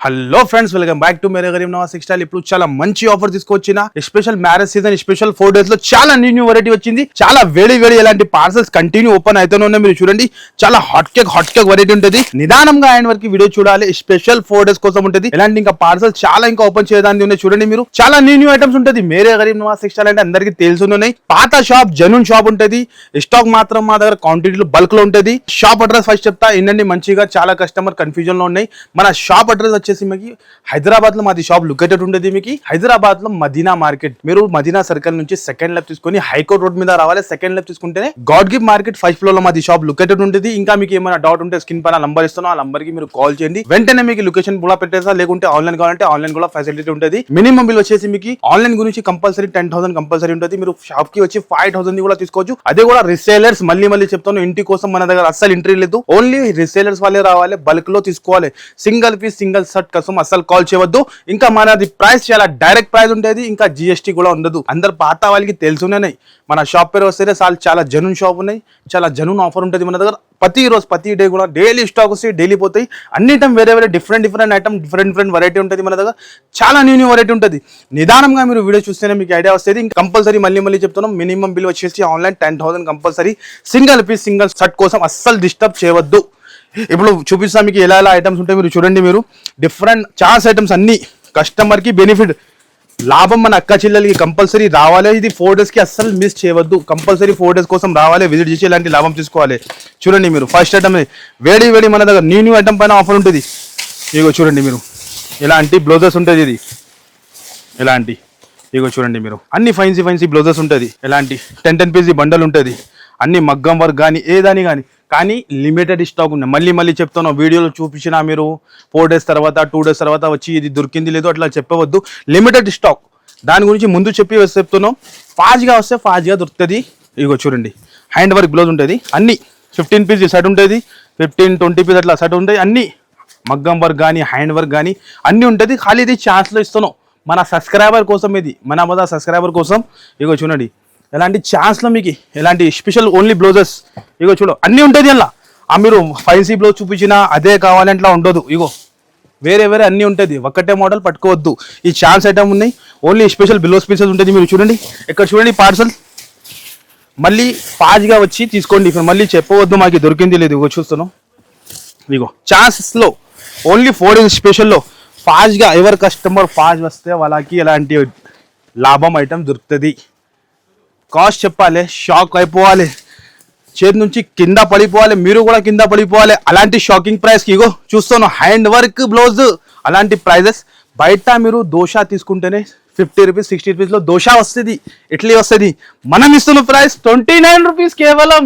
Hello friends, welcome back to Mere Garib Nawaz textile. ఇప్పుడు చాలా మంచి ఆఫర్ తీసుకొచ్చిన special marriage season special 4 days లో చాలా న్యూ వెరైటీ వచ్చింది. చాలా వేడి ఎలాంటి పార్సల్స్ కంటిన్యూ ఓపెన్ అయితేనే ఉన్నాయి. మీరు చూడండి, చాలా హాట్ కేక్ వెరైటీ ఉంటుంది. నిదానంగా ఆయన వరకు వీడియో చూడాలి. స్పెషల్ 4 days కోసం ఉంటుంది. ఇలాంటి ఇంకా పార్సల్ చాలా ఇంకా ఓపెన్ చేయడానికి ఉన్నాయి. చూడండి, మీరు చాలా న్యూ ఐటమ్స్ ఉంటుంది. మేరే గరీబ్ నవాజ్ టెక్స్టైల్ అంటే అందరికీ తెలుసున్నాయి. పాత షాప్, జెన్యూన్ షాప్ ఉంటుంది. స్టాక్ మాత్రం మా దగ్గర క్వాంటిటీలో బల్క్ లో ఉంటుంది. షాప్ అడ్రస్ ఫస్ట్ చెప్తా, ఏంటండి మంచిగా. చాలా కస్టమర్ కన్ఫ్యూజన్ లో ఉన్నాయి. మన షాప్ అడ్రస్ వచ్చేసి మీకు హైదరాబాద్ లో మాది షాప్ లొకేటెడ్ ఉండేది. మీకు హైదరాబాద్ లో మదీనా మార్కెట్, మీరు మదీనా సర్కిల్ నుంచి సెకండ్ లెఫ్ట్ తీసుకొని హైకోర్ట్ రోడ్ మీద రావాలి. సెకండ్ లెఫ్ట్ తీసుకుంటే God gift market 5th floor లో మాది షాప్ లొకేటెడ్ ఉంటుంది. ఇంకా మీకు ఏమైనా డౌట్ ఉంటే స్క్రీన్ పైన నంబర్ ఇస్తాను, ఆ నంబర్ కి మీరు కాల్ చేయండి. వెంటనే మీకు లొకేషన్ కూడా పెట్టేస్తా. లేకుంటే ఆన్లైన్ కావాలంటే ఆన్లైన్ కూడా ఫెసిలిటీ ఉంటుంది. మినిమం బిల్ వచ్చేసి మీకు ఆన్లైన్ గురించి కంపల్సరీ 10,000 కంపల్సరీ ఉంటుంది. మీరు షాప్ కి వచ్చి 5,000 కూడా తీసుకోవచ్చు. అదే కూడా రీసేలర్స్, మళ్ళీ చెప్తాను, ఇంటి కోసం మన దగ్గర అస్సలు ఎంట్రీ లేదు. ఓన్లీ రీసేలర్స్ వాళ్ళే రావాలి, బల్క్ లో తీసుకోవాలి. సింగిల్ పీస్ సింగిల్ షర్ట్ కోసం అస్సలు కాల్ చేయవద్దు. ఇంకా మనది ప్రైస్ చాలా డైరెక్ట్ ప్రైస్ ఉంటుంది. ఇంకా జిఎస్టీ కూడా ఉండదు. అందరు పాత వాళ్ళకి తెలుసునే. మన షాప్ పేరు వస్తే చాలా జెన్యూన్ షాప్ ఉన్నాయి. చాలా జెన్యూన్ ఆఫర్ ఉంటుంది మన దగ్గర. ప్రతి డే కూడా డైలీ స్టాక్ వస్తాయి, డైలీ పోతాయి. అన్ని టైం వేరే డిఫరెంట్ ఐటమ్, డిఫరెంట్ వెరైటీ ఉంటుంది మన దగ్గర. చాలా న్యూ వెరైటీ ఉంటుంది. నిదానంగా మీరు వీడియో చూస్తేనే మీకు ఐడియా వస్తుంది. కంపల్సరీ మళ్ళీ చెప్తున్నాం, మినిమం బిల్ వచ్చేసి online 10,000 compulsory. Single piece single shirt కోసం అస్సలు డిస్టర్బ్ చేయవద్దు. ఇప్పుడు చూపిస్తా మీకు ఎలా ఐటమ్స్ ఉంటాయి. మీరు చూడండి, మీరు డిఫరెంట్ చార్స్ ఐటమ్స్ అన్ని కస్టమర్ కి బెనిఫిట్, లాభం మన అక్క చెల్లెలకి కంపల్సరీ రావాలి. ఇది 4 days కి అస్సలు మిస్ చేయవద్దు. కంపల్సరీ 4 days కోసం రావాలి, విజిట్ చేసి ఇలాంటి లాభం తీసుకోవాలి. చూడండి, మీరు ఫస్ట్ ఐటమ్ వేడి మన దగ్గర న్యూ ఐటమ్ పైన ఆఫర్ ఉంటుంది. ఇగో చూడండి, మీరు ఇలాంటి బ్లౌజెస్ ఉంటుంది. ఇది ఇలాంటి ఇగో చూడండి, మీరు అన్ని ఫైన్సీ బ్లౌజెస్ ఉంటుంది. ఇలాంటి 10 పీస్ బండల్ ఉంటుంది. అన్ని మగ్గం వర్క్ కానీ ఏదాని కానీ లిమిటెడ్ స్టాక్ ఉన్నాయి. మళ్ళీ చెప్తాను, వీడియోలో చూపించిన మీరు 4 days తర్వాత 2 days తర్వాత వచ్చి ఇది దొరికింది లేదు అట్లా చెప్పవద్దు. లిమిటెడ్ స్టాక్, దాని గురించి ముందు చెప్తున్నాం. ఫాస్ట్గా వస్తే ఫాస్ట్గా దొరుకుతుంది. ఇగో చూడండి, హ్యాండ్ వర్క్ బ్లౌజ్ ఉంటుంది. అన్ని 15 పీస్ సెట్ ఉంటుంది. 15-20 పీస్ అట్లా సెట్ ఉంటుంది. అన్ని మగ్గం వర్క్ కానీ హ్యాండ్ వర్క్ కానీ అన్నీ ఉంటుంది. ఖాళీ ఇది ఛాన్స్లో ఇస్తున్నాం మన సబ్స్క్రైబర్ కోసం. ఇది మన సబ్స్క్రైబర్ కోసం. ఇగో చూడండి, ఎలాంటి ఛాన్స్లో మీకు ఎలాంటి స్పెషల్ ఓన్లీ బ్లౌజెస్. ఇగో చూడు, అన్నీ ఉంటుంది అలా. మీరు ఫైన్సీ బ్లౌజ్ చూపించినా అదే కావాలంటే ఉండదు. ఇగో వేరే అన్నీ ఉంటుంది. ఒక్కటే మోడల్ పట్టుకోవద్దు. ఈ ఛాన్స్ ఐటమ్ ఉన్నాయి. ఓన్లీ స్పెషల్ బ్లౌజ్ పీసెస్ ఉంటుంది. మీరు చూడండి, ఇక్కడ చూడండి పార్సల్. మళ్ళీ ఫాస్ట్గా వచ్చి తీసుకోండి. మళ్ళీ చెప్పవద్దు మాకు దొరికింది లేదు. ఇగో చూస్తున్నాం, ఇగో ఛాన్సెస్లో ఓన్లీ 4 days స్పెషల్లో ఫాస్ట్గా ఎవరు కస్టమర్ ఫాస్ట్ వస్తే వాళ్ళకి ఎలాంటి లాభం ఐటమ్ దొరుకుతుంది. కాస్ట్ చెప్పాలి, షాక్ అయిపోవాలి, చేతి నుంచి కింద పడిపోవాలి, మీరు కూడా కింద పడిపోవాలి. అలాంటి షాకింగ్ ప్రైస్కి ఇగో చూస్తాను, హ్యాండ్ వర్క్ బ్లౌజ్ అలాంటి ప్రైజెస్. బయట మీరు దోశ తీసుకుంటేనే 50 రూపీస్ 60 రూపీస్లో దోశ వస్తుంది, ఇడ్లీ వస్తుంది. మనం ఇస్తున్న ప్రైస్ 29 రూపీస్, కేవలం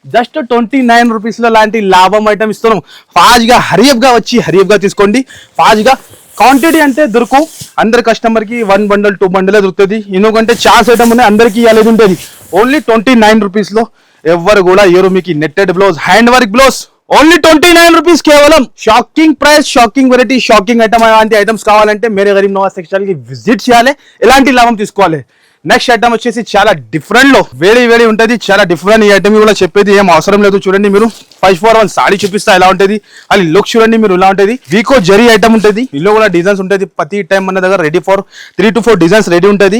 జస్ట్ 29 రూపీస్లో లాంటి లాభం ఐటమ్ ఇస్తున్నాం. ఫాస్ట్గా హరియప్గా వచ్చి హరియప్గా తీసుకోండి. ఫాస్ట్గా క్వాంటిటీ అంటే దొరుకు అందరి కస్టమర్కి 1 bundle 2 bundle దొరుకుతుంది. ఎందుకంటే ఛాన్స్ ఐటమ్ ఉన్నాయి, అందరికీ ఇవ్వలేదు ఉంటుంది. ఓన్లీ 29 రూపీస్లో ఎవరు కూడా ఇయర్. మీకు netted blouse, hand work blouse only 29 rupees కేవలం. Shocking price, shocking variety, shocking item. అలాంటి ఐటమ్స్ కావాలంటే మేరే గరీబ్ నవాజ్ టెక్స్టైల్కి విజిట్ చేయాలి, ఎలాంటి లాభం తీసుకోవాలి. నెక్స్ట్ ఐటమ్ వచ్చేసి చాలా డిఫరెంట్ లో వేడి ఉంటుంది. చాలా డిఫరెంట్. ఈ ఐటమ్ కూడా చెప్పేది ఏం అవసరం లేదు. చూడండి, మీరు 541 సాడీ చూపిస్తా ఎలా ఉంటుంది. అది లుక్ చూడండి, మీరు ఇలా ఉంటుంది. వీకో జరీ ఐటమ్ ఉంటుంది. ఇందులో కూడా డిజైన్స్ ఉంటుంది. ప్రతి టైం మన దగ్గర ready for 3 to 4 designs ready ఉంటుంది.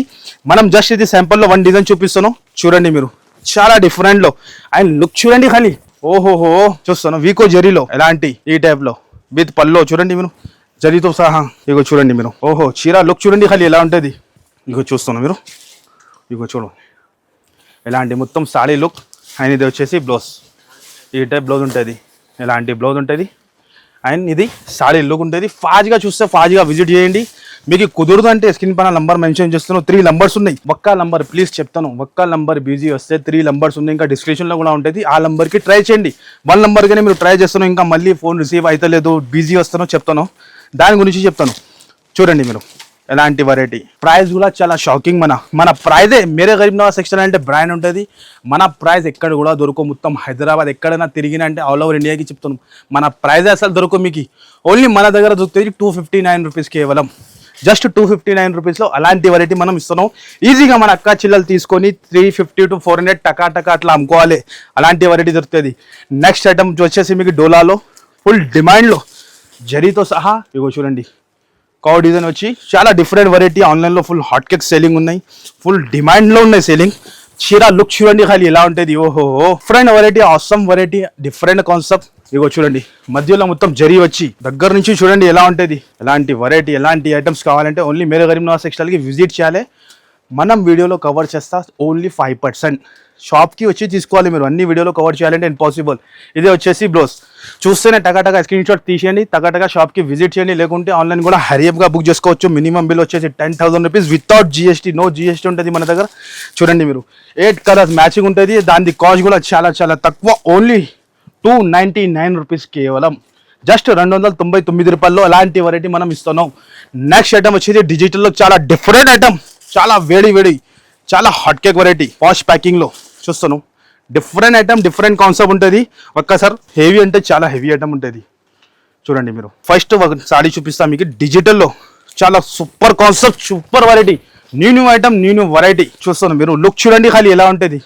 మనం జస్ట్ ఇది శాంపుల్ లో 1 డిజైన్ చూపిస్తున్నాం. చూడండి, మీరు చాలా డిఫరెంట్ లో అండ్ లుక్ చూడండి. ఖాళీ ఓహోహో చూస్తాను, వీకో జరీలో ఎలాంటి ఈ టైప్ లో విత్ పల్లో చూడండి, మీరు జరీతో సహా. ఇగో చూడండి, మీరు ఓహో చీర లుక్ చూడండి ఖాళీ ఎలా ఉంటుంది. ఇగో చూస్తున్నాం, మీరు ఇగో చూడు ఎలాంటి మొత్తం సాడీ లుక్. అండ్ ఇది వచ్చేసి బ్లౌజ్, ఈ టైప్ బ్లౌజ్ ఉంటుంది. ఎలాంటి బ్లౌజ్ ఉంటుంది అండ్ ఇది సాడీ లుక్ ఉంటుంది. ఫాస్ట్గా చూస్తే ఫాస్ట్గా విజిట్ చేయండి. మీకు కుదరదు అంటే స్క్రీన్ పైన నంబర్ మెన్షన్ చేస్తున్నాను. 3 numbers ఉన్నాయి. ఒక్క నంబర్ ప్లీజ్ చెప్తాను, ఒక్క నంబర్ బిజీ వస్తే 3 numbers ఉన్నాయి. ఇంకా డిస్క్రిప్షన్లో కూడా ఉంటుంది. ఆ నెంబర్కి ట్రై చేయండి. 1 numberగానే మీరు ట్రై చేస్తాను. ఇంకా మళ్ళీ ఫోన్ రిసీవ్ అవుతలేదు, బిజీ వస్తానో చెప్తాను, దాని గురించి చెప్తాను. చూడండి, మీరు ఎలాంటి వెరైటీ. ప్రైస్ కూడా చాలా షాకింగ్. మన ప్రైజే మేరే గరీబ్ నవాజ్ టెక్స్టైల్ అంటే బ్రాండ్ ఉంటుంది. మన ప్రైస్ ఎక్కడ కూడా దొరకవు. మొత్తం హైదరాబాద్ ఎక్కడైనా తిరిగినా అంటే ఆల్ ఓవర్ ఇండియాకి చెప్తాను, మన ప్రైజే అసలు దొరకవు మీకు. ఓన్లీ మన దగ్గర దొరుకుతుంది 259 రూపీస్ కేవలం. జస్ట్ 259 రూపీస్లో అలాంటి వెరైటీ మనం ఇస్తున్నాం. ఈజీగా మన అక్క చిల్లలు తీసుకొని 350 to 400 టకా అట్లా అమ్ముకోవాలి. అలాంటి వెరైటీ దొరుకుతుంది. నెక్స్ట్ ఐటమ్ వచ్చేసి మీకు డోలాలో ఫుల్ డిమాండ్లో జరీతో సహా ఇగో చూడండి కౌ డిజైన్ వచ్చి చాలా డిఫరెంట్ వెరైటీ. ఆన్లైన్లో ఫుల్ హాట్ కేక్ సేలింగ్ ఉన్నాయి, ఫుల్ డిమాండ్లో ఉన్నాయి సేలింగ్. చీర లుక్ చూడండి ఖాళీ ఎలా ఉంటుంది. ఓహో different variety, awesome variety, different concept. ఇగో చూడండి మధ్యలో మొత్తం జరీ వచ్చి దగ్గర నుంచి చూడండి ఎలా ఉంటుంది. ఎలాంటి వెరైటీ ఎలాంటి ఐటమ్స్ కావాలంటే ఓన్లీ మేరే గరీబ్ నవాజ్ టెక్స్టైల్కి విజిట్ చేయాలి. మనం వీడియోలో కవర్ చేస్తా ఓన్లీ 5%. షాప్కి వచ్చి తీసుకోవాలి మీరు, అన్ని వీడియోలో కవర్ చేయాలంటే ఇంపాసిబుల్. ఇదే వచ్చేసి బ్లౌజ్ చూస్తేనే టకాటగా స్క్రీన్ షాట్ తీసేయండి, టకాటగా షాప్కి విజిట్ చేయండి. లేకుంటే ఆన్లైన్ కూడా హరియప్గా బుక్ చేసుకోవచ్చు. మినిమం బిల్ వచ్చేసి 10,000 rupees without GST, no GST ఉంటుంది మన దగ్గర. చూడండి మీరు 8 కలర్స్ మ్యాచింగ్ ఉంటుంది. దాని కాస్ట్ కూడా చాలా చాలా తక్కువ, ఓన్లీ 299 రూపీస్ కేవలం. జస్ట్ 299 రూపాయల్లో అలాంటి వెరైటీ మనం ఇస్తున్నాం. నెక్స్ట్ ఐటమ్ వచ్చేది డిజిటల్లో చాలా డిఫరెంట్ ఐటమ్, చాలా వేడి వేడి, చాలా హాట్ కేక్ వెరైటీ పాష్ ప్యాకింగ్లో చూస్తాను. డిఫరెంట్ ఐటమ్, డిఫరెంట్ కాన్సెప్ట్ ఉంటుంది. ఒక్కసారి హెవీ అంటే చాలా హెవీ ఐటమ్ ఉంటుంది. చూడండి మీరు ఫస్ట్ ఒక సాడీ చూపిస్తాను మీకు డిజిటల్లో. చాలా super concept, super variety, new item, new variety చూస్తాను. మీరు లుక్ చూడండి ఖాళీ ఎలా ఉంటుంది.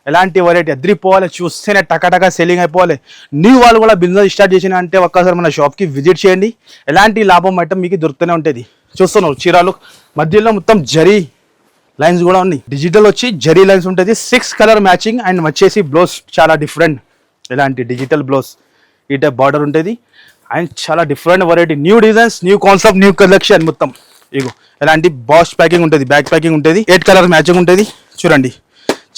ఎలాంటి వెరైటీ అదిరిపోవాలి, చూస్తేనే టకాటకా సెల్లింగ్ అయిపోవాలి. న్యూ వాళ్ళు కూడా బిజినెస్ స్టార్ట్ చేసిన అంటే ఒక్కసారి మన షాప్కి విజిట్ చేయండి. ఎలాంటి లాభం ఐటమ్ మీకు దొరుకుతూనే ఉంటుంది. చూస్తున్నావు చీరాలు మధ్యలో మొత్తం జరీ లైన్స్ కూడా ఉన్నాయి. డిజిటల్ వచ్చి జరీ లైన్స్ ఉంటుంది. 6 కలర్ మ్యాచింగ్ అండ్ వచ్చేసి బ్లౌజ్ చాలా డిఫరెంట్. ఎలాంటి డిజిటల్ బ్లౌజ్ ఈ టైప్ బార్డర్ ఉంటుంది అండ్ చాలా different variety, new designs, new concept, new collection మొత్తం. ఇగో ఎలాంటి బాష్ ప్యాకింగ్ ఉంటుంది, బ్యాక్ ప్యాకింగ్ ఉంటుంది, 8 కలర్ మ్యాచింగ్ ఉంటుంది. చూడండి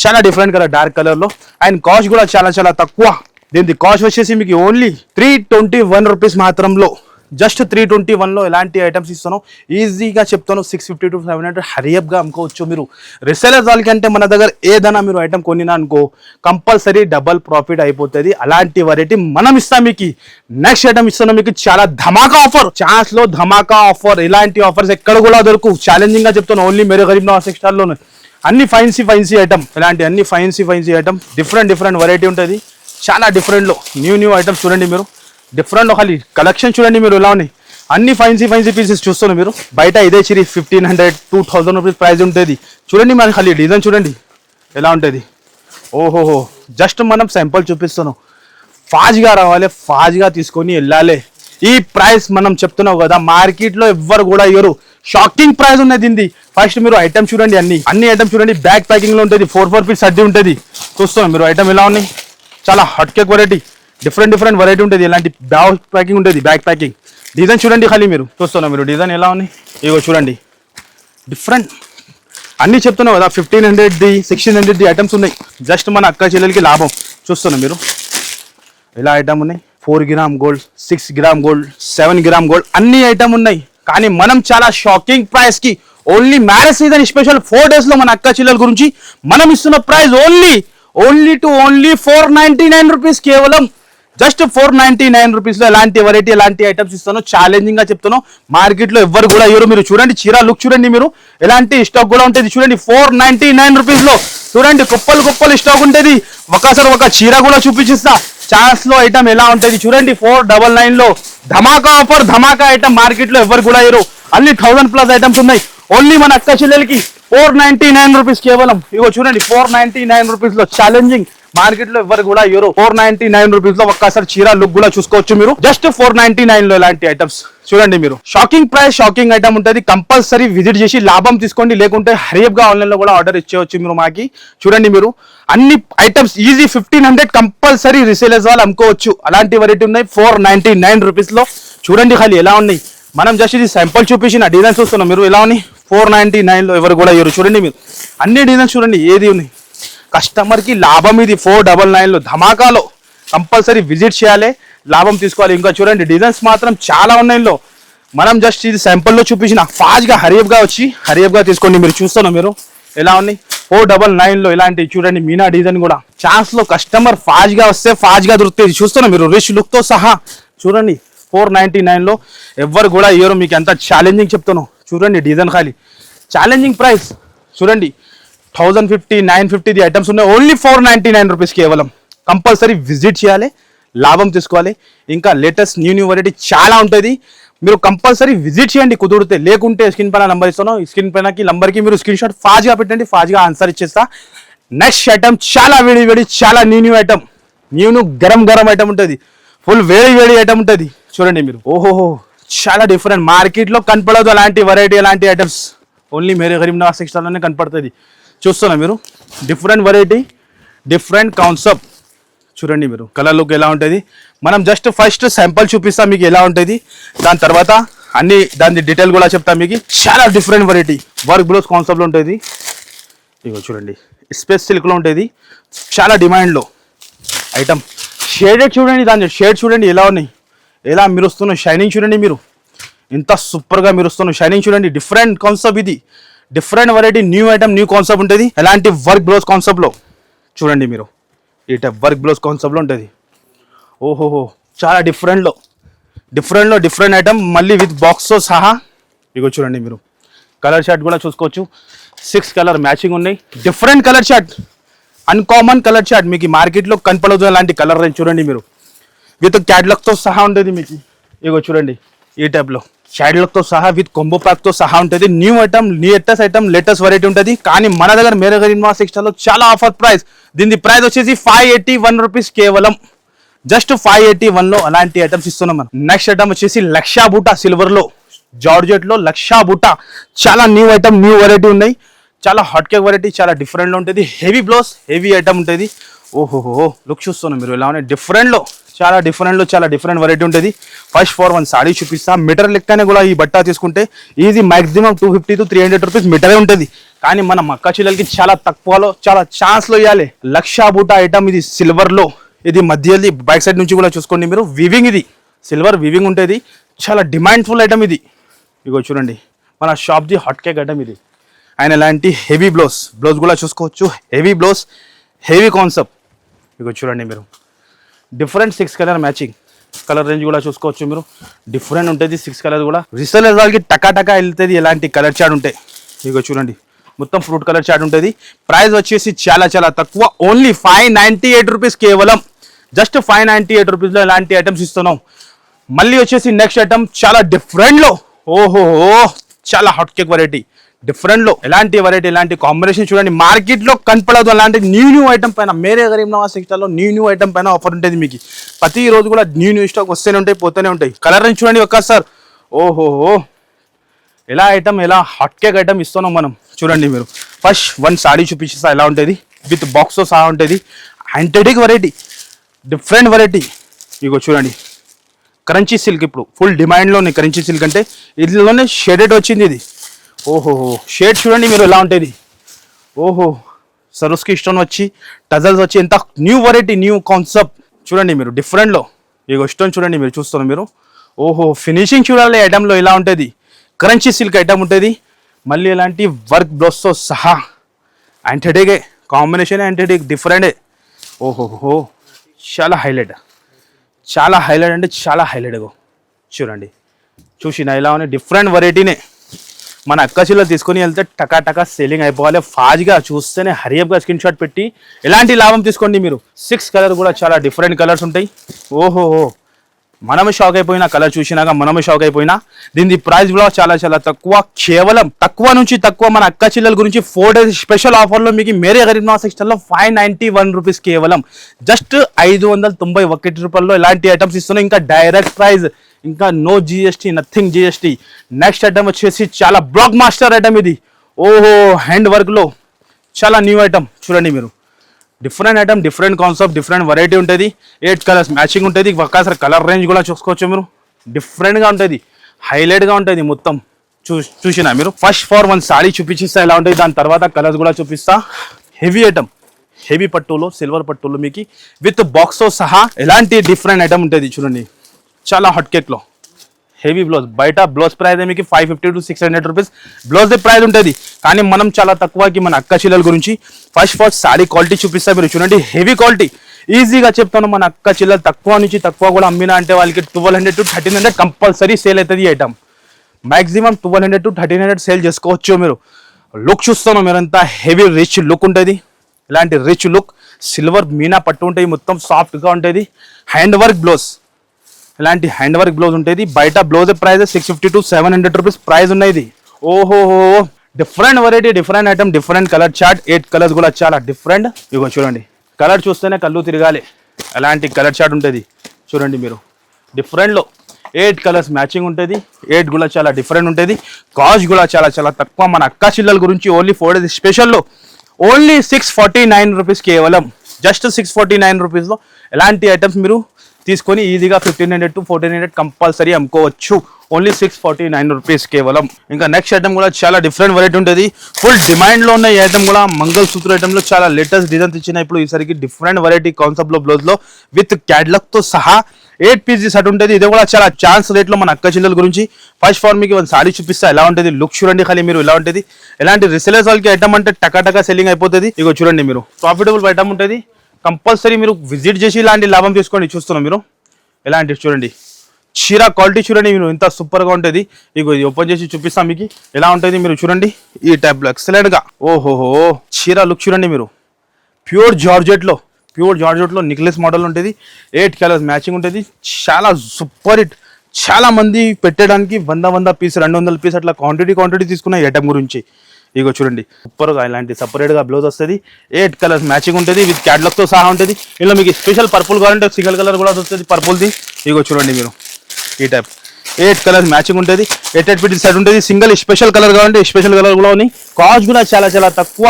చాలా డిఫరెంట్ కలర్, డార్క్ కలర్లో. అండ్ కాస్ట్ కూడా చాలా చాలా తక్కువ. దీని కాస్ట్ వచ్చేసి మీకు ఓన్లీ 321 రూపీస్ మాత్రంలో, జస్ట్ 321లో ఎలాంటి ఐటమ్స్ ఇస్తాను. ఈజీగా చెప్తాను 650 to 700 హరియప్గా అమ్ముకోవచ్చు మీరు. రిసేలర్స్ వాళ్ళకంటే మన దగ్గర ఏదైనా మీరు ఐటమ్ కొనినా అనుకో కంపల్సరీ డబల్ ప్రాఫిట్ అయిపోతుంది. అలాంటి వెరైటీ మనం ఇస్తాం మీకు. నెక్స్ట్ ఐటమ్ ఇస్తాను మీకు చాలా ధమాకా ఆఫర్, ఛాన్స్లో ధమాకా ఆఫర్. ఇలాంటి ఆఫర్స్ ఎక్కడ కూడా దొరకు. ఛాలెంజింగ్గా చెప్తాను, ఓన్లీ మేరే గరీబ్ నవాజ్ టెక్స్టైల్లోనే. అన్ని ఫైన్సీ ఐటమ్, ఇలాంటి అన్ని ఫైన్సీ ఐటమ్, డిఫరెంట్ వెరైటీ ఉంటుంది. చాలా డిఫరెంట్లో న్యూ ఐటమ్స్ చూడండి మీరు. డిఫరెంట్ ఖాళీ కలెక్షన్ చూడండి మీరు ఎలా ఉన్నాయి. అన్ని ఫైన్సీ పీసెస్ చూస్తున్నారు మీరు. బయట ఇదే చిరి 1500, 2000 రూపీస్ ప్రైస్ ఉంటుంది. చూడండి మన ఖాళీ డిజైన్ చూడండి ఎలా ఉంటుంది. ఓహోహో జస్ట్ మనం శాంపుల్ చూపిస్తున్నాం. ఫాస్ట్గా రావాలి, ఫాస్ట్గా తీసుకొని వెళ్ళాలి. ఈ ప్రైస్ మనం చెప్తున్నావు కదా, మార్కెట్లో ఎవ్వరు కూడా ఇవ్వరు. షాకింగ్ ప్రైస్ ఉన్నది దీనిది. ఫస్ట్ మీరు ఐటమ్ చూడండి, అన్ని ఐటమ్ చూడండి. బ్యాక్ ప్యాకింగ్లో ఉంటుంది, 4 పీస్ అడ్డీ ఉంటుంది. చూస్తున్నాం మీరు ఐటమ్ ఎలా ఉన్నాయి. చాలా hot cake variety, different variety ఉంటుంది. ఇలాంటి బ్యాక్ ప్యాకింగ్ ఉంటుంది, బ్యాక్ ప్యాకింగ్. డిజైన్ చూడండి ఖాళీ మీరు. చూస్తున్నాం మీరు డిజైన్ ఎలా ఉన్నాయి. ఇగో చూడండి డిఫరెంట్ అన్నీ చెప్తున్నావు కదా. 1500ది 1600ది ఐటమ్స్ ఉన్నాయి. జస్ట్ మన అక్క చెల్లెలకి లాభం. చూస్తున్నాం మీరు ఎలా ఐటమ్ ఉన్నాయి. 4 gram gold, 6 gram gold, 7 gram gold అన్ని ఐటమ్ ఉన్నాయి. కానీ మనం చాలా షాకింగ్ ప్రైస్ కి only marriage season special 4 days లో మన అక్క చెల్లెల గురించి మనం ఇస్తున్న ప్రైస్ ఓన్లీ 499 రూపీస్ కేవలం. జస్ట్ 499 రూపీస్లో ఎలాంటి వెరైటీ, ఎలాంటి ఐటమ్స్ ఇస్తాను. ఛాలెంజింగ్గా చెప్తాను, మార్కెట్లో ఎవ్వరు కూడా ఇవ్వరు. మీరు చూడండి చీర లుక్ చూడండి మీరు. ఎలాంటి స్టాక్ కూడా ఉంటుంది చూడండి. 499 రూపీస్లో చూడండి కుప్పలు స్టాక్ ఉంటుంది. ఒకసారి ఒక చీర కూడా చూపించిస్తా. ఛాన్స్లో ఐటమ్ ఎలా ఉంటుంది చూడండి. 499లో ధమాకా ఆఫర్, ధమాకా ఐటమ్. మార్కెట్లో ఎవరు కూడా ఇవ్వరు. అన్ని 1000+ ఐటమ్స్ ఉన్నాయి. ఓన్లీ మన అక్క చెల్లెలకి 499 రూపీస్ కేవలం. ఇగో చూడండి 499 రూపీస్లో ఛాలెంజింగ్. మార్కెట్లో ఎవరు కూడా ఇవ్వరు. 499 రూపీస్లో ఒక్కసారి చీర లుక్ కూడా చూసుకోవచ్చు మీరు. జస్ట్ 499లో ఇలాంటి ఐటమ్స్ చూడండి మీరు. షాకింగ్ ప్రైస్, షాకింగ్ ఐటమ్ ఉంటుంది. కంపల్సరీ విజిట్ చేసి లాభం తీసుకోండి. లేకుంటే హరియప్గా ఆన్లైన్లో కూడా ఆర్డర్ ఇచ్చేవచ్చు మీరు మాకి. చూడండి మీరు అన్ని ఐటమ్స్ ఈజీ 1500 కంపల్సరీ రిసేలర్స్ వాళ్ళు అమ్ముకోవచ్చు. అలాంటి వెరైటీ ఉన్నాయి 499 రూపీస్లో. చూడండి ఖాళీ ఎలా ఉన్నాయి. మనం జస్ట్ ఇది శాంపుల్ చూపించిన డిజైన్ చూస్తున్నాం మీరు ఎలా ఉన్నాయి. 499లో ఎవరు కూడా ఇవ్వరు. చూడండి మీరు అన్ని డిజైన్స్ చూడండి ఏది ఉన్నాయి. కస్టమర్కి లాభం ఇది. 499లో ధమాకాలో కంపల్సరీ విజిట్ చేయాలి, లాభం తీసుకోవాలి. ఇంకా చూడండి డిజైన్స్ మాత్రం చాలా ఉన్నాయిలో. మనం జస్ట్ ఇది శాంపుల్లో చూపించిన ఫాస్ట్గా హరియప్గా తీసుకోండి. మీరు చూస్తున్నాం మీరు ఎలా ఉన్నాయి. 499లో ఇలాంటి చూడండి మీనా డిజైన్ కూడా. ఛాన్స్లో కస్టమర్ ఫాస్ట్గా వస్తే ఫాస్ట్గా దొరుకుతుంది. చూస్తున్నాం మీరు రిచ్ లుక్తో సహా. చూడండి 499లో ఎవ్వరు కూడా ఇవ్వరు. మీకు ఎంత ఛాలెంజింగ్ చెప్తాను చూడండి. డిజైన్ ఖాళీ ఛాలెంజింగ్ ప్రైస్ చూడండి. 1050, 950ది ఐటమ్స్ ఉన్నాయి. ఓన్లీ 499 రూపీస్ కేవలం. కంపల్సరీ విజిట్ చేయాలి, లాభం తీసుకోవాలి. ఇంకా లేటెస్ట్ న్యూ వెరైటీ చాలా ఉంటుంది. మీరు కంపల్సరీ విజిట్ చేయండి కుదిరితే. లేకుంటే స్క్రీన్ పైన నంబర్ ఇస్తాను. స్క్రీన్ పైనకి నంబర్కి మీరు స్క్రీన్ షాట్ ఫాస్ట్గా పెట్టండి, ఫాస్ట్గా ఆన్సర్ ఇచ్చేస్తా. నెక్స్ట్ ఐటమ్ చాలా వేడి చాలా న్యూ ఐటమ్. గరం ఐటమ్ ఉంటుంది. ఫుల్ వేడి ఐటమ్ ఉంటుంది. చూడండి మీరు. ఓహో, చాలా డిఫరెంట్, మార్కెట్ లో కనపడదు అలాంటి వెరైటీ, అలాంటి ఐటమ్స్ ఓన్లీ మేరే గరీబ్ నవాజ్ టెక్స్టైల్ లోనే కనపడుతుంది. చూస్తున్నా మీరు, డిఫరెంట్ వెరైటీ, డిఫరెంట్ కాన్సెప్ట్. చూడండి మీరు కలర్ లుక్ ఎలా ఉంటుంది. మనం జస్ట్ ఫస్ట్ శాంపుల్ చూపిస్తాం మీకు ఎలా ఉంటుంది, దాని తర్వాత అన్ని దాని డీటెయిల్ కూడా చెప్తాం మీకు. చాలా డిఫరెంట్ వెరైటీ వర్క్ బ్లౌజ్ కాన్సెప్ట్లో ఉంటుంది. ఇగో చూడండి, స్పేస్ సిల్క్లో ఉంటుంది, చాలా డిమాండ్లో ఐటమ్. షేడెడ్ చూడండి, దాని షేడ్ చూడండి ఎలా ఉన్నాయి, ఎలా మెరుస్తున్న షైనింగ్ చూడండి మీరు, ఇంత సూపర్గా మెరుస్తున్న షైనింగ్ చూడండి. డిఫరెంట్ కాన్సెప్ట్ ఇది, different variety, new item, new concept ఉంటుంది. ఎలాంటి వర్క్ బ్లౌజ్ కాన్సెప్ట్లో చూడండి మీరు, ఈ టైప్ వర్క్ బ్లౌజ్ కాన్సెప్ట్లో ఉంటుంది. ఓహోహో, చాలా డిఫరెంట్ ఐటమ్, మళ్ళీ విత్ బాక్స్తో సహా. ఇగో చూడండి మీరు, కలర్ షార్ట్ కూడా చూసుకోవచ్చు, 6 కలర్ మ్యాచింగ్ ఉన్నాయి. Different colour short, uncommon colour short, మీకు మార్కెట్లో కనపడదు అలాంటి కలర్ రేంజ్. చూడండి మీరు, విత్ క్యాటలాగ్తో సహా ఉంటుంది మీకు. ఇగో చూడండి ఈ టైప్లో క్యాటలాగ్తో సహా విత్ కొంబో ప్యాక్తో సహా ఉంటుంది. న్యూ ఐటమ్, లేటెస్ట్ వెరైటీ ఉంటుంది. కానీ మన దగ్గర మేరే గరీబ్ నవాజ్ టెక్స్టైల్లో చాలా ఆఫర్ ప్రైస్. దీని ప్రైస్ వచ్చేసి 581 రూపీస్ కేవలం, జస్ట్ 581లో అలాంటి ఐటమ్స్ ఇస్తున్నాం మనం. నెక్స్ట్ ఐటమ్ వచ్చేసి లక్షా బూటా సిల్వర్లో, జార్జెట్లో లక్షా బూటా, చాలా న్యూ ఐటమ్, న్యూ వెరైటీ ఉన్నాయి. చాలా హాట్ కేక్ వెరైటీ, చాలా డిఫరెంట్లో ఉంటుంది. హెవీ బ్లౌజ్, హెవీ ఐటమ్ ఉంటుంది. ఓహోహో, లుక్ చూస్తున్నాం మీరు ఎలా ఉన్నాయి, డిఫరెంట్లో, చాలా డిఫరెంట్ వెరైటీ ఉంటుంది. ఫస్ట్ ఫర్ వన్ సాడీ చూపిస్తా. మీటర్ లెక్కనే కూడా ఈ బట్ట తీసుకుంటే ఈజీ మాక్సిమం 250 to 300 రూపీస్ మీటరే ఉంటుంది. కానీ మన మక్క చిల్లలకి చాలా తక్కువలో, చాలా ఛాన్స్లో ఇవ్వాలి. లక్షా బూటా ఐటమ్ ఇది సిల్వర్లో, ఇది మధ్యది బ్యాక్ సైడ్ నుంచి కూడా చూసుకోండి మీరు. వివింగ్, ఇది సిల్వర్ వివింగ్ ఉంటుంది, చాలా డిమాండ్ఫుల్ ఐటమ్ ఇది. ఇగో చూడండి మన షాప్ది హాట్ కేక్ ఐటమ్ ఇది. ఆయన ఇలాంటి హెవీ బ్లౌజ్ కూడా చూసుకోవచ్చు, హెవీ బ్లౌజ్, హెవీ కాన్సెప్ట్. ఇగో చూడండి మీరు, different 6 colour matching, colour range కూడా చూసుకోవచ్చు మీరు. డిఫరెంట్ ఉంటుంది 6 కలర్ కూడా. రిసెలర్ వాళ్ళకి టకా వెళ్తుంది ఎలాంటి కలర్ చార్ట్ ఉంటాయి. ఇగో చూడండి మొత్తం ఫ్రూట్ కలర్ చార్ట్ ఉంటుంది. ప్రైస్ వచ్చేసి చాలా తక్కువ, ఓన్లీ 598 రూపీస్ కేవలం, జస్ట్ 598 రూపీస్లో ఇలాంటి ఐటమ్స్ ఇస్తున్నాం. మళ్ళీ వచ్చేసి నెక్స్ట్ ఐటమ్ చాలా డిఫరెంట్లో, ఓహో చాలా హాట్ కేక్ వెరైటీ, డిఫరెంట్లో ఎలాంటి వెరైటీ, ఎలాంటి కాంబినేషన్ చూడండి, మార్కెట్లో కనపడదు అలాంటి న్యూ ఐటమ్ పైన. మేరే గరీబ్ నవాజ్ టెక్స్టైల్లో న్యూ ఐటమ్ పైన ఆఫర్ ఉంటుంది మీకు. ప్రతి రోజు కూడా న్యూ స్టాక్ వస్తూనే ఉంటాయి, పోతూనే ఉంటాయి. కలర్ రేంజ్ చూడండి ఒక్కసారి, ఓహో ఎలా ఐటమ్, ఎలా హాట్ కేక్ ఐటమ్ ఇస్తున్నాం మనం. చూడండి మీరు, ఫస్ట్ వన్ సాడీ చూపించేస్తా ఎలా ఉంటుంది, విత్ బాక్స్తో సహా ఉంటుంది. Antique variety, different variety. ఇగో చూడండి క్రంచీ సిల్క్, ఇప్పుడు ఫుల్ డిమాండ్లో ఉన్నాయి క్రంచీ సిల్క్ అంటే. ఇందులోనే షేడెడ్ వచ్చింది ఇది. ఓహో, షేడ్ చూడండి మీరు ఎలా ఉంటుంది. ఓహో, సరోస్కి స్టోన్ వచ్చి, టజల్స్ వచ్చి, ఎంత న్యూ వెరైటీ, న్యూ కాన్సెప్ట్. చూడండి మీరు డిఫరెంట్లో, ఇగో స్టోన్ చూడండి మీరు, చూస్తున్నారు మీరు. ఓహో, ఫినిషింగ్ చూడాలి ఐటమ్లో ఎలా ఉంటుంది. క్రంచీ సిల్క్ ఐటమ్ ఉంటుంది, మళ్ళీ ఇలాంటి వర్క్ బ్లౌజ్తో సహా. యాంటిడే కాంబినేషన్, యాంటిడే డిఫరెంటే. ఓహోహో, చాలా హైలైట్ అంటే చాలా హైలైట్. చూడండి చూసిన ఎలా ఉన్నాయి, డిఫరెంట్ వెరైటీనే. మన అక్కచిలో తీసుకొని వెళ్తే టకా సేలింగ్ అయిపోవాలి. ఫాస్ట్గా చూస్తేనే హరియప్గా స్క్రీన్ షాట్ పెట్టి ఎలాంటి లాభం తీసుకోండి మీరు. 6 కలర్ కూడా చాలా డిఫరెంట్ కలర్స్ ఉంటాయి. ఓహో, మనమే షాక్ అయిపోయినా, కలర్ చూసినాక మనమే షాక్ అయిపోయినా. దీని ప్రైస్ కూడా చాలా తక్కువ, కేవలం తక్కువ నుంచి తక్కువ. మన అక్క చిల్లల గురించి 4 days స్పెషల్ ఆఫర్లో మీకు మేరే గరీబ్ నవాజ్ టెక్స్టైల్లో 591 రూపీస్ కేవలం, జస్ట్ 591 రూపాయల్లో ఇలాంటి ఐటమ్స్ ఇస్తున్నాయి. ఇంకా డైరెక్ట్ ప్రైస్, ఇంకా no GST, nothing GST. Next item వచ్చేసి చాలా బ్లాక్ మాస్టర్ ఐటమ్ ఇది. ఓహో, హ్యాండ్ వర్క్లో చాలా న్యూ ఐటమ్. చూడండి మీరు, different item, different concept, different variety ఉంటుంది. 8 కలర్స్ మ్యాచింగ్ ఉంటుంది. ఒక్కసారి కలర్ రేంజ్ కూడా చూసుకోవచ్చు మీరు. డిఫరెంట్గా ఉంటుంది, హైలైట్గా ఉంటుంది మొత్తం. చూసినా మీరు. ఫస్ట్ ఫర్ వన్ సాడీ చూపించిస్తా ఎలా ఉంటుంది, దాని తర్వాత కలర్స్ కూడా చూపిస్తా. హెవీ ఐటమ్, హెవీ పట్టులో, సిల్వర్ పట్టులో మీకు విత్ బాక్స్తో సహా ఎలాంటి డిఫరెంట్ ఐటమ్ ఉంటుంది. చూడండి చాలా హాట్ కేక్లో హెవీ బ్లౌజ్. బయట బ్లౌజ్ ప్రైస్ మీకు 550 to 600 రూపీస్ బ్లౌజ్ ప్రైస్ ఉంటుంది. కానీ మనం చాలా తక్కువకి మన అక్క చిల్లల గురించి ఫస్ట్ సారీ క్వాలిటీ చూపిస్తా మీరు. చూడండి హెవీ క్వాలిటీ, ఈజీగా చెప్తాను. మన అక్క చిల్లలు తక్కువ నుంచి తక్కువ కూడా అమ్మినా అంటే వాళ్ళకి 1200 to 1300 కంపల్సరీ సేల్ అవుతుంది ఈ ఐటమ్. మ్యాక్సిమం 1200 to 1300 సేల్ చేసుకోవచ్చు మీరు. లుక్ చూస్తాను మీరంతా, హెవీ రిచ్ లుక్ ఉంటుంది. ఇలాంటి రిచ్ లుక్, సిల్వర్ మీనా పట్టు ఉంటాయి, మొత్తం సాఫ్ట్గా ఉంటుంది. హ్యాండ్ వర్క్ బ్లౌజ్, ఇలాంటి హ్యాండ్ వర్క్ బ్లౌజ్ ఉంటుంది. బయట blouse price 650 to 700 rupees price ఉన్నాయి. ఓహో, different variety, different item, different colour chart. 8 colours కూడా చాలా డిఫరెంట్. ఇగో చూడండి, కలర్ చూస్తేనే కళ్ళు తిరగాలి, అలాంటి కలర్ చార్ట్ ఉంటుంది. చూడండి మీరు, డిఫరెంట్లో 8 కలర్స్ మ్యాచింగ్ ఉంటుంది. 8 కూడా చాలా డిఫరెంట్ ఉంటుంది. కాస్ట్ కూడా చాలా చాలా తక్కువ. మన అక్క చిల్లల గురించి ఓన్లీ 4 డేస్ స్పెషల్లో ఓన్లీ 649 రూపీస్, కేవలం జస్ట్ 649 రూపీస్లో ఎలాంటి ఐటమ్స్ మీరు తీసుకొని ఈజీగా 1500 to 1400 కంపల్సరీ అమ్ముకోవచ్చు. ఓన్లీ 649 రూపీస్ కేవలం. ఇంకా నెక్స్ట్ ఐటమ్ కూడా చాలా డిఫరెంట్ వెరైటీ ఉంటుంది. ఫుల్ డిమాండ్లో ఉన్న ఈ ఐటమ్ కూడా మంగళసూత్ర ఐటమ్లో చాలా లేటెస్ట్ డిజైన్ ఇచ్చిన ఇప్పుడు ఈసారికి డిఫరెంట్ వెరైటీ కాన్సెప్ట్లో బ్లౌజ్లో విత్ క్యాడ్లాగ్తో సహా 8 పీసెస్ సెట్ ఉంటుంది. ఇది కూడా చాలా ఛాన్స్ రేట్లో మన అక్క చిల్లల గురించి. ఫస్ట్ ఫార్ మీకు ఒక సారీ చూపిస్తా ఎలా ఉంటుంది. లుక్ చూడండి ఖాళీ మీరు ఎలా ఉంటుంది. ఎలాంటి రిసెలర్స్ వాళ్ళకి ఐటమ్ అంటే టకా సెల్లింగ్ అయిపోతుంది. ఇగో చూడండి మీరు ప్రాఫిటబుల్ ఐటమ్ ఉంటుంది. కంపల్సరీ మీరు విజిట్ చేసి ఇలాంటి లాభం తీసుకోండి. చూస్తున్నాం మీరు ఎలాంటి చూడండి చీర క్వాలిటీ చూడండి మీరు ఎంత సూపర్గా ఉంటుంది. ఇగో ఇది ఓపెన్ చేసి చూపిస్తాం మీకు ఎలా ఉంటుంది. మీరు చూడండి ఈ టైప్లో ఎక్సలెంట్గా. ఓహోహో చీర లుక్ చూడండి మీరు. ప్యూర్ జార్జెట్లో నెక్లెస్ మోడల్ ఉంటుంది. 8 కలర్స్ మ్యాచింగ్ ఉంటుంది. చాలా సూపర్ హిట్. చాలా మంది పెట్టడానికి 100 పీస్ 200 పీస్ అట్లా క్వాంటిటీ తీసుకున్న ఐటమ్ గురించి. ఇగో చూడండి సూపర్గా ఇలాంటి సపరేట్గా బ్లౌజ్ వస్తుంది. 8 కలర్స్ మ్యాచింగ్ ఉంటుంది విత్ క్యాట్లాగ్తో సహా ఉంటుంది. ఇందులో మీకు స్పెషల్ పర్పుల్ కావాలంటే సింగిల్ కలర్ కూడా వస్తుంది పర్పుల్ది. ఇగో చూడండి మీరు ఈ టైప్ 8 కలర్స్ మ్యాచింగ్ ఉంటుంది. 8 పీస్ సెట్ ఉంటుంది. సింగిల్ స్పెషల్ కలర్ కావాలంటే స్పెషల్ కలర్ కూడా ఉన్నాయి. కాస్ట్ కూడా చాలా చాలా తక్కువ.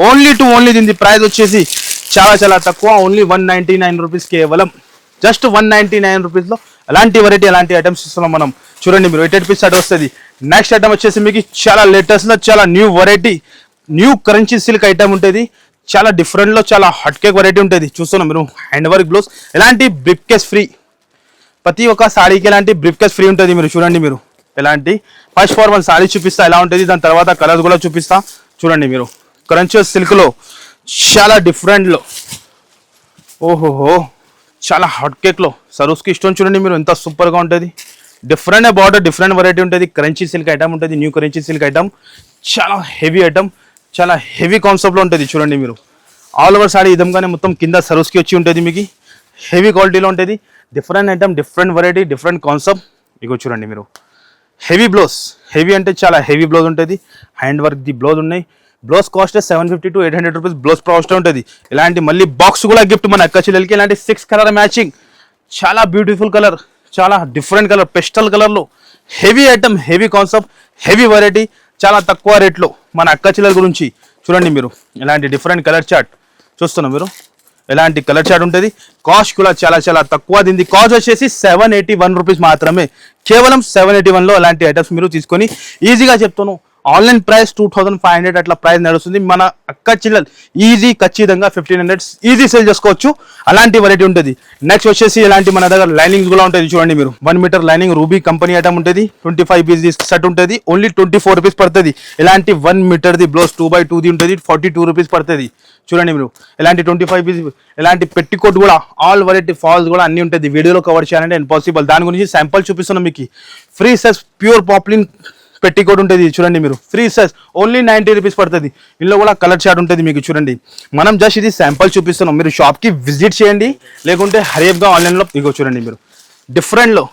ఓన్లీ దీని ప్రైస్ వచ్చేసి చాలా చాలా తక్కువ. ఓన్లీ 199 రూపీస్ కేవలం. జస్ట్ 199 రూపీస్లో అలాంటి వెరైటీ అలాంటి ఐటమ్స్ ఇస్తున్నాం మనం. చూడండి మీరు 8 పీస్ సెట్ వస్తుంది. నెక్స్ట్ ఐటమ్ వచ్చేసి మీకు చాలా లేటెస్ట్లో చాలా new variety new currency silk item ఉంటుంది. చాలా డిఫరెంట్లో చాలా హాట్ కేక్ వెరైటీ ఉంటుంది. చూస్తున్నాం మీరు హ్యాండ్ వర్క్ బ్లౌజ్ ఎలాంటి బ్రీఫ్ కేస్ ఫ్రీ. ప్రతి ఒక్క సాడీకి ఎలాంటి బ్రీఫ్ కేస్ ఫ్రీ ఉంటుంది. మీరు చూడండి మీరు ఎలాంటి ఫస్ట్ ఫార్ వన్ సాడీ చూపిస్తా ఎలా ఉంటుంది. దాని తర్వాత కలర్స్ కూడా చూపిస్తా. చూడండి మీరు కరెన్సీ సిల్క్లో చాలా డిఫరెంట్లో ఓహోహో చాలా హాట్ కేక్లో సరోస్కి స్టోన్ చూడండి మీరు ఎంత సూపర్గా ఉంటుంది. డిఫరెంట్ బార్డర్ డిఫరెంట్ వెరైటీ ఉంటుంది. కరెన్సీ సిల్క్ ఐటమ్ ఉంటుంది. న్యూ కరెన్సీ సిల్క్ ఐటమ్ చాలా హెవీ ఐటమ్. చాలా హెవీ కాన్సెప్ట్లో ఉంటుంది. చూడండి మీరు ఆల్ ఓవర్ సాడీ ఇదంగానే మొత్తం కింద సరోస్కి వచ్చి ఉంటుంది. మీకు హెవీ క్వాలిటీలో ఉంటుంది. Different item different variety different concept. ఇగో చూడండి మీరు హెవీ బ్లౌజ్. హెవీ అంటే చాలా హెవీ బ్లౌజ్ ఉంటుంది. హ్యాండ్ వర్క్ ది బ్లౌజ్ ఉన్నాయి. Blouse cost 750 to 800 rupees blouse cost ఉంటుంది. ఇలాంటి మళ్ళీ బాక్స్ కూడా గిఫ్ట్ మన అక్క చెల్లెలకి. ఇలాంటి 6 కలర్ మ్యాచింగ్ చాలా బ్యూటిఫుల్ కలర్ చాలా డిఫరెంట్ కలర్ పెస్టల్ కలర్లో heavy item heavy concept heavy variety చాలా తక్కువ రేట్లో మన అక్క చెల్లెల గురించి. చూడండి మీరు ఇలాంటి డిఫరెంట్ కలర్ చార్ట్ చూస్తున్నాం మీరు ఎలాంటి కలర్ చార్ట్ ఉంటుంది. కాస్ట్ కూడా చాలా చాలా తక్కువ. దీని కాస్ట్ వచ్చేసి 781 రూపీస్ మాత్రమే. కేవలం 781లో అలాంటి ఐటమ్స్ మీరు తీసుకొని ఈజీగా చెప్తాను. ఆన్లైన్ ప్రైస్ 2500 అట్లా ప్రైస్ నడుస్తుంది. మన అక్క చిల్లలు ఈజీ ఖచ్చితంగా 1500 ఈజీ సేల్ చేసుకోవచ్చు. అలాంటి వెరైటీ ఉంటుంది. నెక్స్ట్ వచ్చేసి ఇలాంటి మన దగ్గర లైనింగ్స్ కూడా ఉంటుంది. చూడండి మీరు 1 meter lining Ruby company item ఉంటుంది. 25 పీస్ సెట్ ఉంటుంది. ఓన్లీ 24 రూపీస్ పడుతుంది. ఇలాంటి 1 మీటర్ది బ్లౌజ్ 2x2ది ఉంటుంది. 42 రూపీస్ పడుతుంది. చూడండి మీరు ఇలాంటి 25 పీస్ ఇలాంటి పెట్టికోట్ కూడా ఆల్ వెరైటీ ఫాల్స్ కూడా అన్ని ఉంటుంది. వీడియోలో కవర్ చేయాలంటే ఇంపాసిబుల్. దాని గురించి శాంపుల్ చూపిస్తున్నాం మీకు. Free size pure poplin petticoat ఉంటుంది. చూడండి మీరు ఫ్రీ సైజ్ ఓన్లీ 90 రూపీస్ పడుతుంది. ఇందులో కూడా కలర్ చార్ట్ ఉంటుంది మీకు. చూడండి మనం జస్ట్ ఇది శాంపుల్ చూపిస్తున్నాం. మీరు షాప్కి విజిట్ చేయండి లేకుంటే హరియప్గా ఆన్లైన్లో. ఇగో చూడండి మీరు డిఫరెంట్లో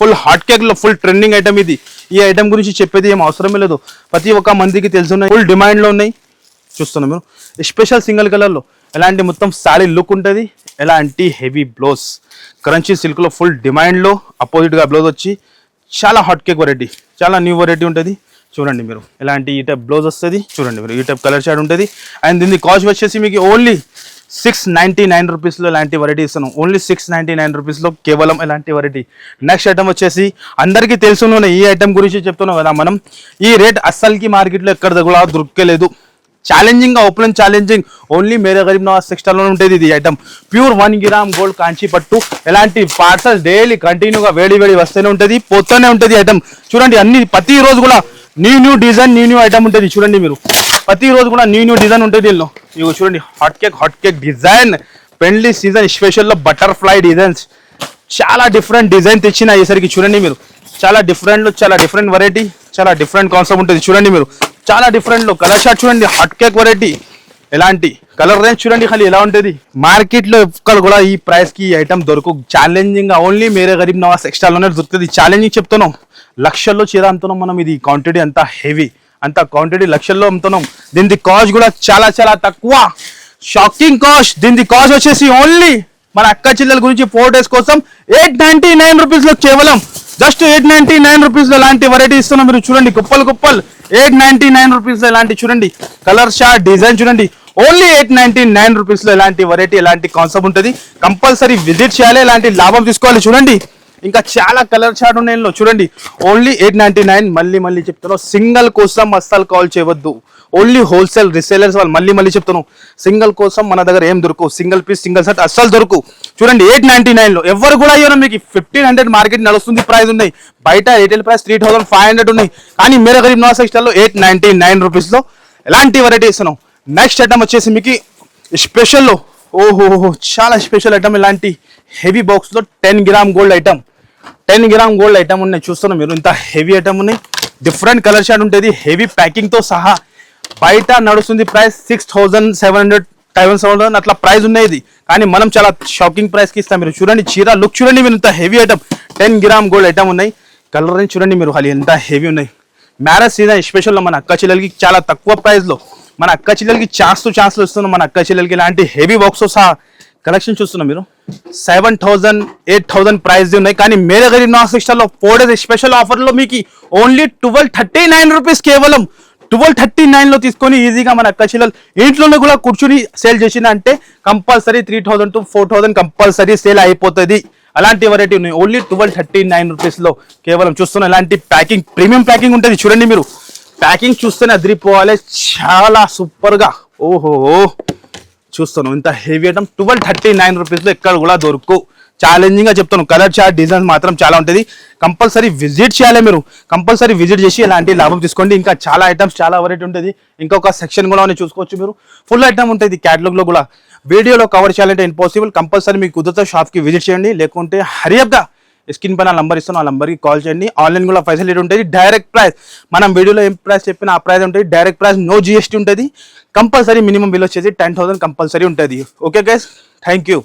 ఫుల్ హాట్ కేక్లో ఫుల్ ట్రెండింగ్ ఐటమ్ ఇది. ఈ ఐటమ్ గురించి చెప్పేది ఏం అవసరమే లేదు. ప్రతి ఒక్క మందికి తెలుసున్నాయి. ఫుల్ డిమాండ్లో ఉన్నాయి. చూస్తున్నాం మీరు స్పెషల్ సింగిల్ కలర్లో ఎలాంటి మొత్తం సారీ లుక్ ఉంటుంది. ఎలాంటి హెవీ బ్లౌజ్ కరెన్సీ సిల్క్లో ఫుల్ డిమాండ్లో అపోజిట్గా బ్లౌజ్ వచ్చి చాలా హాట్ కేక్ వెరైటీ చాలా న్యూ వెరైటీ ఉంటుంది. చూడండి మీరు ఎలాంటి ఈ టైప్ బ్లౌజ్ వస్తుంది. చూడండి మీరు ఈ టైప్ కలర్ షాడ్ ఉంటుంది. అండ్ దీని కాస్ట్ వచ్చేసి మీకు ఓన్లీ 699 రూపీస్లో ఇలాంటి వెరైటీ ఇస్తున్నాం. ఓన్లీ 699 రూపీస్లో కేవలం ఇలాంటి వెరైటీ. నెక్స్ట్ ఐటమ్ వచ్చేసి అందరికీ తెలుసున్న ఈ ఐటమ్ గురించి చెప్తున్నాం కదా మనం. ఈ రేట్ అస్సలకి మార్కెట్లో ఎక్కడ కూడా దొరకలేదు. ఛాలెంజింగ్ ఓపెన్ ఛాలెంజింగ్ ఓన్లీ మేరే గరీబ్ నవాజ్ టెక్స్టైల్లో ఉంటుంది. ఇది item pure 1 gram gold Kanchi పట్టు. ఎలాంటి పార్సల్ డైలీ కంటిన్యూగా వేడి వస్తూనే ఉంటుంది పోతూనే ఉంటుంది ఐటమ్. చూడండి అన్ని ప్రతిరోజు కూడా న్యూ డిజైన్ న్యూ ఐటమ్ ఉంటుంది. చూడండి మీరు ప్రతిరోజు కూడా న్యూ డిజైన్ ఉంటుంది దీనిలో. ఇవి చూడండి హాట్ కేక్ డిజైన్ పెండ్లీ సీజన్ స్పెషల్లో బటర్ఫ్లై డిజైన్స్ చాలా డిఫరెంట్ డిజైన్ తెచ్చిన ఈసరికి. చూడండి మీరు చాలా డిఫరెంట్లో చాలా డిఫరెంట్ వెరైటీ చాలా డిఫరెంట్ కాన్సెప్ట్ ఉంటుంది. చూడండి మీరు చాలా డిఫరెంట్లో కలర్ షార్ట్ చూడండి హాట్ కేక్ వెరైటీ. ఎలాంటి కలర్ రేంజ్ చూడండి ఖాళీ ఎలా ఉంటుంది. మార్కెట్లో ఎక్కడ కూడా ఈ ప్రైస్కి ఈ ఐటమ్ దొరకు. ఛాలెంజింగ్గా ఓన్లీ మేరే గరీబ్ నవాజ్ టెక్స్టైల్లోనే దొరుకుతుంది. ఛాలెంజింగ్ చెప్తున్నాం. లక్షల్లో చీర అమ్ముతున్నాం మనం. ఇది క్వాంటిటీ అంతా హెవీ అంత క్వాంటిటీ లక్షల్లో అమ్ముతున్నాం. దీని కాస్ట్ కూడా చాలా చాలా తక్కువ. Shocking cost. దీని కాస్ట్ వచ్చేసి ఓన్లీ మన అక్క చెల్లెల గురించి 4 days కోసం 899 రూపీస్లో కేవలం జస్ట్ 899 రూపీస్ లో ఇలాంటి వెరైటీ ఇస్తున్నాం మీరు చూడండి, కుప్పలు 899 రూపీస్ లో ఇలాంటి చూడండి, కలర్ షార్ట్ డిజైన్ చూడండి, ఓన్లీ 899 రూపీస్ లో ఇలాంటి వెరైటీ ఇలాంటి కాన్సెప్ట్ ఉంటుంది. కంపల్సరీ విజిట్ చేయాలి, ఇలాంటి లాభం తీసుకోవాలి. చూడండి ఇంకా చాలా కలర్ షార్ట్ ఉన్నాయి చూడండి, ఓన్లీ 899. మళ్ళీ చెప్తాను, సింగిల్ కోసం అస్సలు కాల్ చేయవద్దు, ఓన్లీ హోల్సేల్ రిసేలర్స్ వాళ్ళు. మళ్ళీ చెప్తాను, సింగిల్ కోసం మన దగ్గర ఏం దొరకవు, సింగిల్ పీస్ సింగిల్ సెట్ అస్సలు దొరకు. చూడండి 899 లో ఎవరు కూడా అయ్యారో మీకు 1500 మార్కెట్ నడుస్తుంది ప్రైస్ ఉన్నాయి, బయట రీటైల్ ప్రైస్ 3500 ఉన్నాయి, కానీ మేరా గరీబ్ నవాజ్ టెక్స్టైల్ లో 899 రూపీస్ లో ఎలాంటి వెరైటీ ఇస్తున్నాం. నెక్స్ట్ ఐటమ్ వచ్చేసి మీకు స్పెషల్లో, ఓహో చాలా స్పెషల్ ఐటమ్, ఇలాంటి హెవీ బాక్స్ లో 10 gram gold item, 10 gram gold item ఉన్నాయి. చూస్తున్నాం మీరు, ఇంత హెవీ ఐటమ్ ఉన్నాయి, డిఫరెంట్ కలర్ షాట్ ఉంటుంది, హెవీ ప్యాకింగ్ తో సహా. బయట నడుస్తుంది ప్రైస్ 6700 700 అట్లా ప్రైస్ ఉన్నాయి ఇది, కానీ మనం చాలా షాకింగ్ ప్రైస్ కి ఇస్తాం. మీరు చూడండి చీర లుక్ చూడండి మీరు, ఇంత heavy item 10 gram gold item ఉన్నాయి. కలర్ అని చూడండి మీరు, అది ఎంత హెవీ ఉన్నాయి. మ్యారేజ్ సీజన్ స్పెషల్ లో మన అక్క చెల్లెలకి చాలా తక్కువ ప్రైస్ లో, మన అక్క చెల్లెలకి ఛాన్స్లు ఇస్తున్నాం. మన అక్క చెల్లెలకి ఇలాంటి హెవీ బాక్స్ సహా కలెక్షన్ చూస్తున్నాం మీరు, 7000 8000 ప్రైస్ ఉన్నాయి, కానీ మేరా గరీబ్ నవాజ్ టెక్స్టైల్ లో 4 డేస్ స్పెషల్ ఆఫర్ లో మీకు ఓన్లీ 1239 రూపీస్, కేవలం 1239 లో తీసుకొని ఈజీగా మన అక్క చెల్లెలు ఇంట్లోనే కూడా కూర్చుని సేల్ చేసిన అంటే కంపల్సరీ 3000 to 4000 కంపల్సరీ సేల్ అయిపోతుంది. అలాంటి వెరైటీ ఉన్నాయి, ఓన్లీ 1239 రూపీస్ లో కేవలం. చూస్తున్నా ఇలాంటి ప్యాకింగ్, ప్రీమియం ప్యాకింగ్ ఉంటుంది చూడండి మీరు, ప్యాకింగ్ చూస్తేనే అదిరిపోవాలి, చాలా సూపర్ గా. ఓహో చూస్తాను ఇంత హెవీ ఐటమ్ 1239 రూపీస్ లో ఎక్కడ కూడా దొరుకు. ఛాలెంజింగ్ గా చెప్తాను, కలర్ చార్ట్ డిజైన్స్ మాత్రం చాలా ఉంటుంది. కంపల్సరీ విజిట్ చేయాలి మీరు, కంపల్సరీ విజిట్ చేసి ఇలాంటి లాభం తీసుకోండి. ఇంకా చాలా ఐటమ్స్, చాలా వెరైటీ ఉంటుంది, ఇంకొక సెక్షన్ కూడా చూసుకోవచ్చు మీరు, ఫుల్ ఐటమ్ ఉంటుంది క్యాటలాగ్ లో కూడా. వీడియోలో కవర్ చేయాలంటే ఇంపాసిబుల్, కంపల్సరీ మీకు కుదిరితే షాప్ కి విజిట్ చేయండి, లేకుంటే హరియప్ గా స్క్రీన్ పైన నంబర్ ఇస్తాను, ఆ నంబర్కి కాల్ చేయండి. ఆన్లైన్ కూడా ఫెసిలిటీ ఉంటుంది, డైరెక్ట్ ప్రైస్, మనం వీడియోలో ఏం ప్రైస్ చెప్పినా ఆ ప్రైస్ ఉంటుంది, డైరెక్ట్ ప్రైస్, నో జిఎస్టీ ఉంటుంది. కంపల్సరీ మినిమం బిల్ వచ్చేసి 10,000 కంపల్సరీ ఉంటుంది. Okay guys, thank you.